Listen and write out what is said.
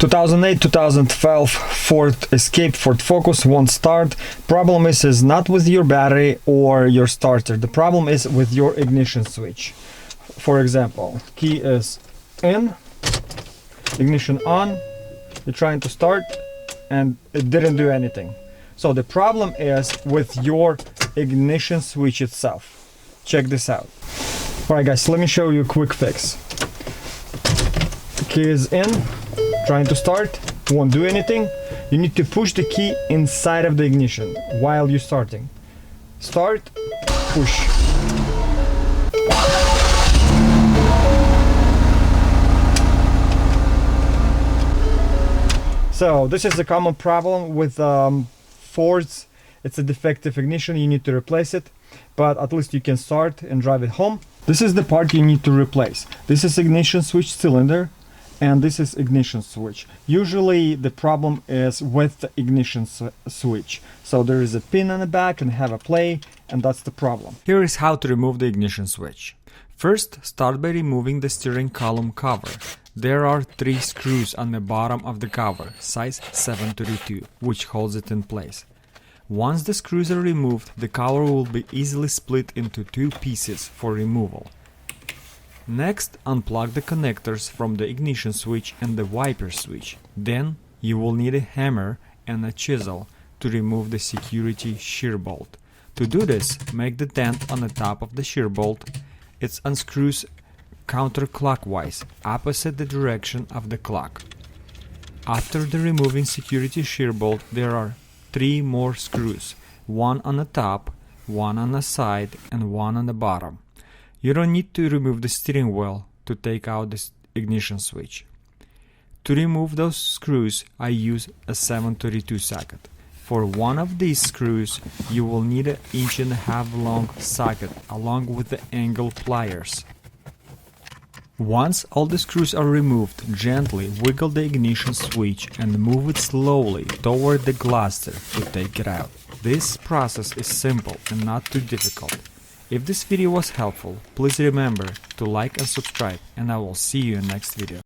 2008-2012 Ford Escape, Ford Focus won't start. Problem is not with your battery or your starter. The problem is with your ignition switch. For example, key is in, ignition on, you're trying to start and it didn't do anything. So the problem is with your ignition switch itself. Check this out. Alright guys, let me show you a quick fix. The key is in, trying to start, won't do anything. You need to push the key inside of the ignition while you're starting. Start, push. So this is a common problem with Fords. It's a defective ignition, you need to replace it, but at least you can start and drive it home. This is the part you need to replace. This is ignition switch cylinder, and this is ignition switch. Usually the problem is with the ignition switch. So there is a pin on the back and have a play, and that's the problem. Here is how to remove the ignition switch. First, start by removing the steering column cover. There are 3 screws on the bottom of the cover, size 732, which holds it in place. Once the screws are removed, the cover will be easily split into 2 pieces for removal. Next, unplug the connectors from the ignition switch and the wiper switch. Then, you will need a hammer and a chisel to remove the security shear bolt. To do this, make the dent on the top of the shear bolt. It unscrews counterclockwise, opposite the direction of the clock. After the removing security shear bolt, there are 3 more screws, one on the top, one on the side, and one on the bottom. You don't need to remove the steering wheel to take out the ignition switch. To remove those screws, I use a 732 socket. For one of these screws, you will need an 1.5 inch long socket along with the angle pliers. Once all the screws are removed, gently wiggle the ignition switch and move it slowly toward the cluster to take it out. This process is simple and not too difficult. If this video was helpful, please remember to like and subscribe, and I will see you in the next video.